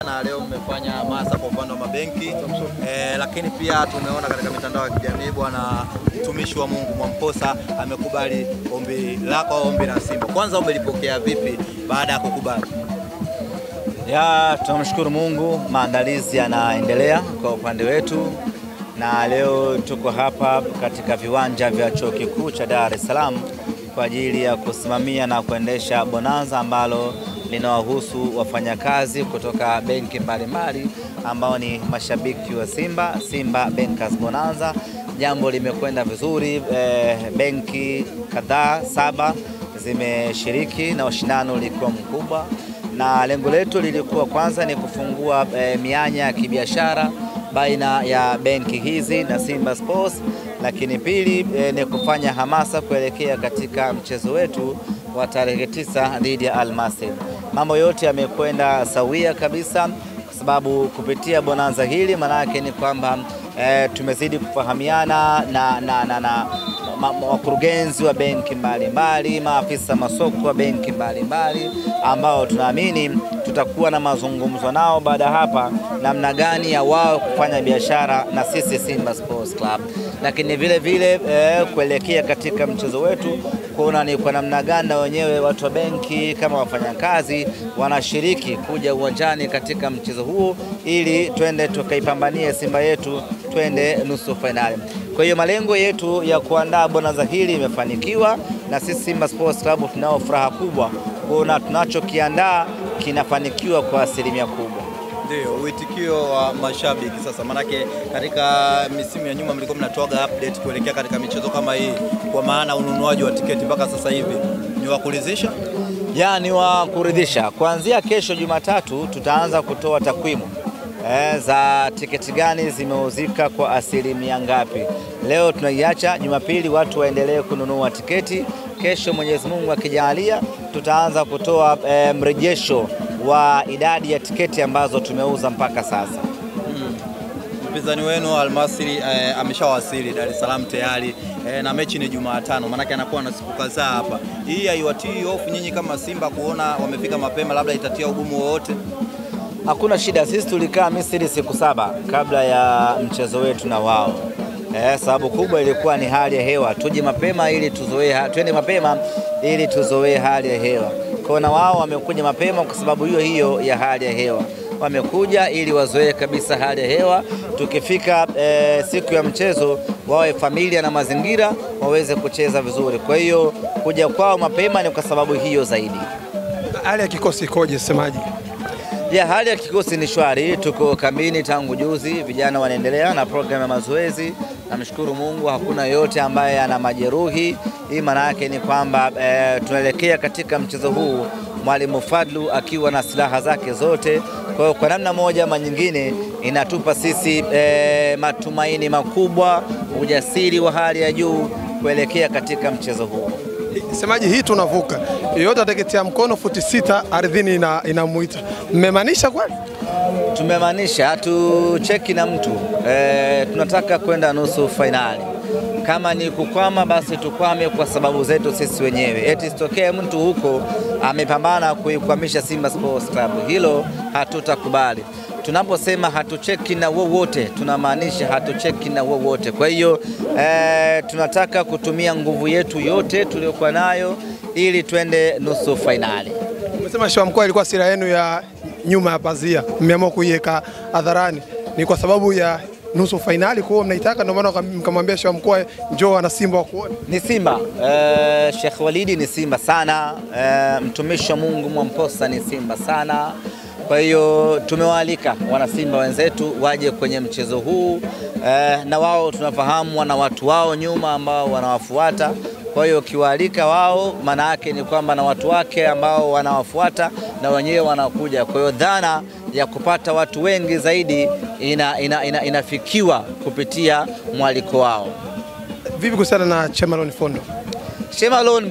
Na leo mmefanya hamasa kwa upande wa mabenki lakini pia tumeona katika mitandao ya kijamii bwana mtumishi wa Mungu Mwamposa amekubali ombi lako, ombi la Simba. Kwanza umelipokea vipi baada ya kukubali? Tunamshukuru Mungu, maandalizi yanaendelea kwa upande wetu, na leo tuko hapa katika viwanja vya Chuo Kikuu cha Dar es Salaam kwa ajili ya kusimamia na kuendesha bonanza ambalo linawahusu wafanyakazi kutoka benki mbalimbali ambao ni mashabiki wa Simba Bankers Bonanza. Jambo limekwenda vizuri, benki kadhaa 7 zimeshiriki na ushindano ulikuwa mkubwa, na lengo letu lilikuwa kwanza ni kufungua mianya ya kibiashara baina ya benki hizi na Simba Sports, lakini pili ni kufanya hamasa kuelekea katika mchezo wetu wa tarehe 9 dhidi ya Al Masry. Mambo yote yamekwenda sawia kabisa, kwa sababu kupitia bonanza hili maana yake ni kwamba tumezidi kufahamiana na wakurugenzi wa benki mbalimbali, maafisa masoko wa benki mbalimbali ambao tunaamini tutakuwa na mazungumzo nao baada hapa namna gani ya wao kufanya biashara na sisi Simba Sports Club, lakini vile vile kuelekea katika mchezo wetu kuona ni kwa namna gani wenyewe watu wa benki kama wafanyakazi wanashiriki kuja uwanjani katika mchezo huo ili twende tukaipambanie Simba yetu twende nusu finali. Kwa hiyo malengo yetu ya kuandaa bonanza hili imefanikiwa, na sisi Simba Sports Club tunao furaha kubwa kuona tunachokiandaa kinafanikiwa kwa asilimia kubwa. Ndio uitikio wa mashabiki sasa, manake katika misimu ya nyuma mlikuwa mnatoaga update kuelekea katika michezo kama hii, kwa maana ununuaji wa tiketi mpaka sasa hivi ni wa kuridhisha? Ni wa kuridhisha. Kuanzia kesho Jumatatu tutaanza kutoa takwimu za tiketi gani zimeuzika kwa asilimia ngapi. Leo tunaiacha Jumapili watu waendelee kununua tiketi. Kesho Mwenyezi Mungu akijalia tutaanza kutoa mrejesho wa idadi ya tiketi ambazo tumeuza mpaka sasa. Mpinzani wenu Al Masry ameshawasili Dar es Salaam tayari, na mechi ni Jumatano, maana anakuwa na siku kadhaa hapa. Hii haiwatii hofu nyinyi kama Simba kuona wamefika mapema, labda itatia ugumu wowote? Hakuna shida, sisi tulikaa Misri siku 7 kabla ya mchezo wetu na wao. Sababu kubwa ilikuwa ni hali ya hewa, tuje mapema ili tuzoee, twende mapema ili tuzoee hali ya hewa. Kwa na wao wamekuja mapema kwa sababu hiyo ya hali ya hewa. Wamekuja ili wazoee kabisa hali ya hewa. Tukifika siku ya mchezo wawe familia na mazingira waweze kucheza vizuri. Kwa hiyo kuja kwao mapema ni kwa sababu hiyo zaidi. Hali ya kikosi ikoje semaji? Hali ya kikosi ni shwari, tuko kambini tangu juzi, vijana wanaendelea na program ya mazoezi. Namshukuru Mungu hakuna yote ambaye ana majeruhi. Hii maana yake ni kwamba tunaelekea katika mchezo huu Mwalimu Fadlu akiwa na silaha zake zote. Kwa namna moja ama nyingine inatupa sisi matumaini makubwa, ujasiri wa hali ya juu kuelekea katika mchezo huu. Semaji, hii tunavuka. Yoyote ataketea mkono futi 6 ardhini inamuita. Mmemaanisha kwani? Tumemaanisha, hatucheki na mtu. Tunataka kwenda nusu finali. Kama ni kukwama basi tukwame kwa sababu zetu sisi wenyewe. Eti sitokee mtu huko amepambana kuikwamisha Simba Sports Club. Hilo hatutakubali. Tunaposema hatucheki na wowote, tunamaanisha hatucheki na wowote. Kwa hiyo tunataka kutumia nguvu yetu yote tuliyokuwa nayo ili twende nusu finali. Umesema Sheikh Mkoa ilikuwa sira yenu ya nyuma ya pazia, mmeamua kuiweka hadharani. Ni kwa sababu ya nusu finali kwa mnaitaka, ndio maana mkamwambia Sheikh Mkoa njoo na Simba wakuone? Ni Simba. Sheikh Walidi ni Simba sana. Mtumishi wa Mungu Mwamposa ni Simba sana. Kwa hiyo tumewaalika wana Simba wenzetu waje kwenye mchezo huu, na wao tunafahamu wana watu wao nyuma ambao wanawafuata. Kwa hiyo kiwaalika wao maana yake ni kwamba na watu wake ambao wanawafuata na wenyewe wanakuja. Kwa hiyo dhana ya kupata watu wengi zaidi inafikiwa kupitia mwaliko wao. Vipi kuhusiana na Chemalon Fondo? Chemalon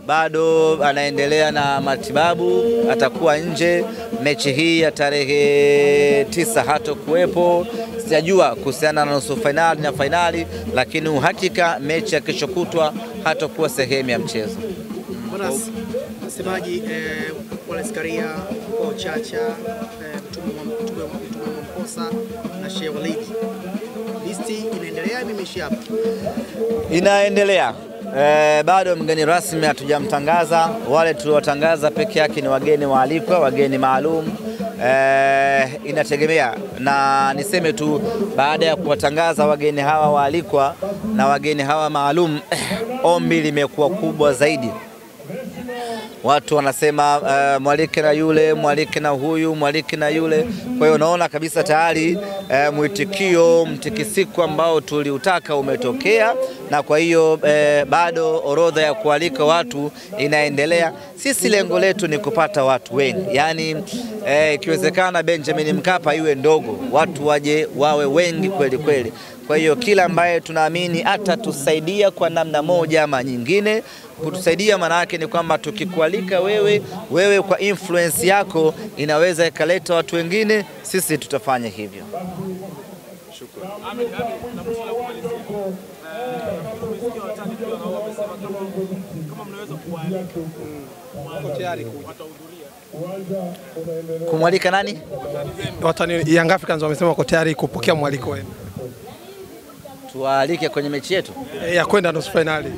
bado anaendelea na matibabu, atakuwa nje. Mechi hii ya tarehe 9 hatakuwepo. Sijajua kuhusiana na nusu finali na finali, lakini uhakika mechi ya kesho kutwa hatakuwa sehemu ya mchezo. Msemaji Wallace Karia, Chacha, Hamasa na Sheikh Walid. Listi inaendelea, imeishia hapa? Inaendelea. Bado mgeni rasmi hatujamtangaza. Wale tuliotangaza peke yake ni wageni waalikwa, wageni maalum. Inategemea, na niseme tu baada ya kuwatangaza wageni hawa waalikwa na wageni hawa maalum, ombi limekuwa kubwa zaidi. Watu wanasema mwalike na yule, mwalike na huyu, mwalike na yule. Kwa hiyo unaona kabisa tayari mwitikio, mtikisiko ambao tuliutaka umetokea, na kwa hiyo bado orodha ya kualika watu inaendelea. Sisi lengo letu ni kupata watu wengi, yani ikiwezekana Benjamin Mkapa iwe ndogo, watu waje wawe wengi kweli kweli. Kwa hiyo kila ambaye tunaamini atatusaidia kwa namna moja ama nyingine. Kutusaidia maana yake ni kwamba tukikualika wewe kwa influence yako inaweza ikaleta watu wengine, sisi tutafanya hivyo. Shukrani. Kumwalika nani? Watani Young Africans wamesema wako tayari kupokea mwaliko wenu. Tuwaalike kwenye mechi yetu Ya kwenda nusu finali.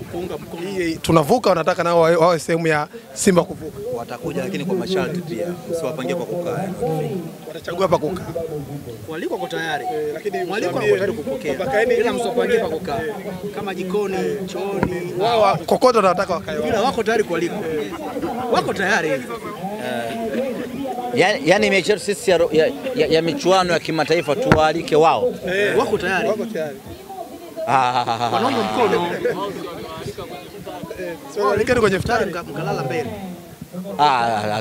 Tunavuka, wanataka nao wawe sehemu ya Simba kuvuka. Watakuja lakini kwa masharti pia. Usiwapangie kwa kukaa. Watachagua pa kukaa. Mwaliko uko tayari. Lakini mwaliko uko tayari kupokea. Bila msiwapangie pa kukaa. Kama jikoni, chooni, wao kokoto wanataka wakae. Bila wako tayari kualikwa. Wako tayari. Yani mechi yetu sisi ya michuano ya kimataifa tuwaalike wao. Wako tayari. Wako tayari. Wanaunga mkono. Alikeni kwenye futari mkalala mbele.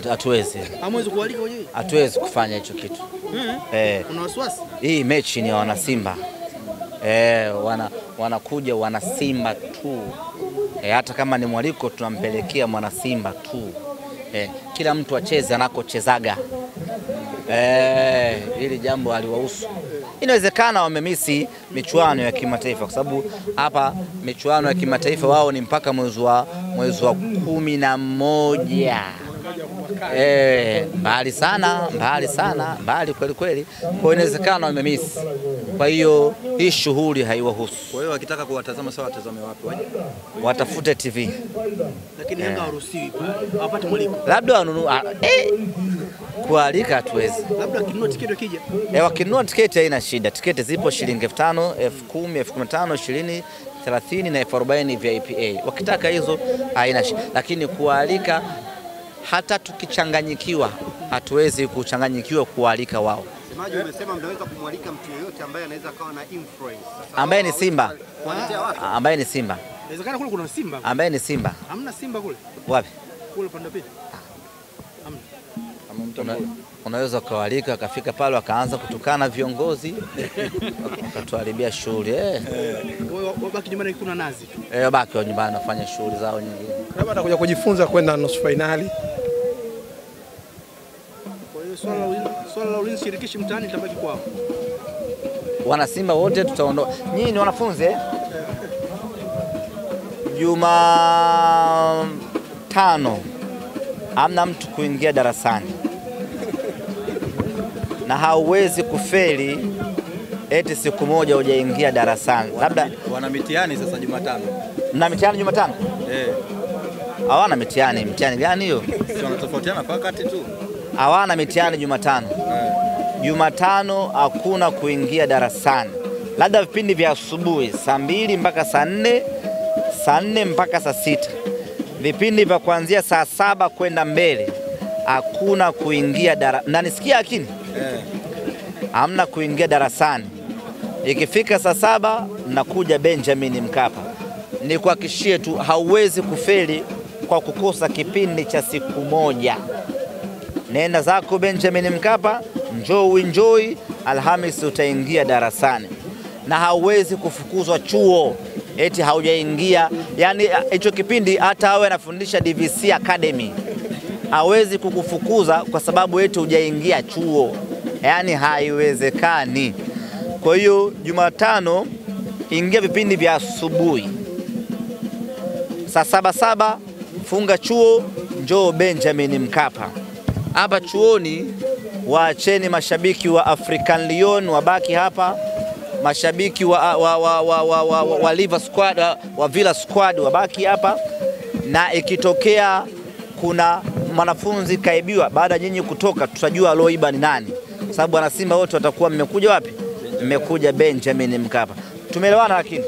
Hatuwezi. Hamwezi kualika wenyewe? Hatuwezi kufanya hicho kitu. Una wasiwasi? Hii mechi ni wana Simba. Wanakuja wana Simba tu. Hata kama ni mwaliko tunampelekea mwana Simba tu. Kila mtu acheze anakochezaga. Hili jambo haliwahusu. Inawezekana wamemisi michuano ya kimataifa, kwa sababu hapa michuano ya kimataifa wao ni mpaka mwezi wa 11. Mbali sana, mbali kweli kweli. Kwa inawezekana wamemisi. Kwa hiyo hii shughuli haiwahusu. Kwa hiyo wakitaka kuwatazama sawa, watazame wapi waje? Watafute TV. Lakini Yanga haruhusiwi hawapati mwaliko. Labda wanunua kualika hatuwezi. Labda kinunua tiketi kija. Wakinunua tiketi haina shida. Tiketi zipo shilingi 5,000, 10,000, 15,000, 20, 30 na 40 VIP. Wakitaka hizo haina shida. Lakini kualika, hata tukichanganyikiwa hatuwezi kuchanganyikiwa kualika wao. Semaji, umesema mnaweza kumwalika mtu yeyote ambaye anaweza kawa na influence. Ambaye ni Simba. Ambaye ni Simba. Inawezekana kule kuna Simba. Ambaye ni Simba. Hamna Simba kule. Wapi? Kule pande pili. Hamna. Unaweza kualika akafika pale akaanza kutukana viongozi akatuharibia shughuli. Wabaki nyumbani kuna nazi tu. Wabaki nyumbani nafanya shughuli zao nyingine. Labda atakuja kujifunza kwenda nusu finali. Kwa hiyo swala la ulinzi shirikishi mtaani litabaki kwao. Wana Simba wote tutaondoka. Nyinyi ni wanafunzi Jumatano hamna mtu kuingia darasani. Na hauwezi kufeli eti siku moja hujaingia darasani. Labda wana mitihani sasa Jumatano. Mna mitihani Jumatano? Hawana mitihani. Mitihani gani hiyo? Si wanatofautiana kwa wakati tu. Hawana mitihani Jumatano. Jumatano hakuna kuingia darasani. Labda vipindi vya asubuhi saa 2 mpaka saa 4, saa 4 mpaka saa 6. Vipindi vya kuanzia saa 7 kwenda mbele hakuna kuingia darasani. Na nisikia akini? Hamna kuingia darasani. Ikifika saa 7 nakuja Benjamin Mkapa. Nikuhakikishie tu hauwezi kufeli kwa kukosa kipindi cha siku moja. Nenda zako Benjamin Mkapa, enjoy, Alhamisi utaingia darasani. Na hauwezi kufukuzwa chuo eti haujaingia. Yani hicho kipindi hata awe anafundisha DVC Academy hawezi kukufukuza kwa sababu eti hujaingia chuo. Yani haiwezekani. Kwa hiyo Jumatano ingia vipindi vya asubuhi. Saa 7 funga chuo, njoo Benjamin Mkapa. Hapa chuoni waacheni mashabiki wa African Lyon wabaki hapa, mashabiki wa Liver Squad, wa Villa Squad wabaki hapa, na ikitokea kuna mwanafunzi kaibiwa baada nyinyi kutoka, tutajua aloiba ni nani, sababu wana Simba wote watakuwa mmekuja wapi? Mmekuja Benjamin Mkapa. Tumeelewana? Lakini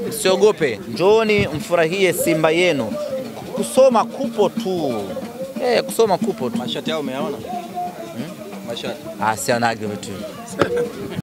msiogope, njooni mfurahie Simba yenu. Kusoma kupo tu. Kusoma kupo tu. Mashati yao umeyaona? Mashati. Sianage vitu.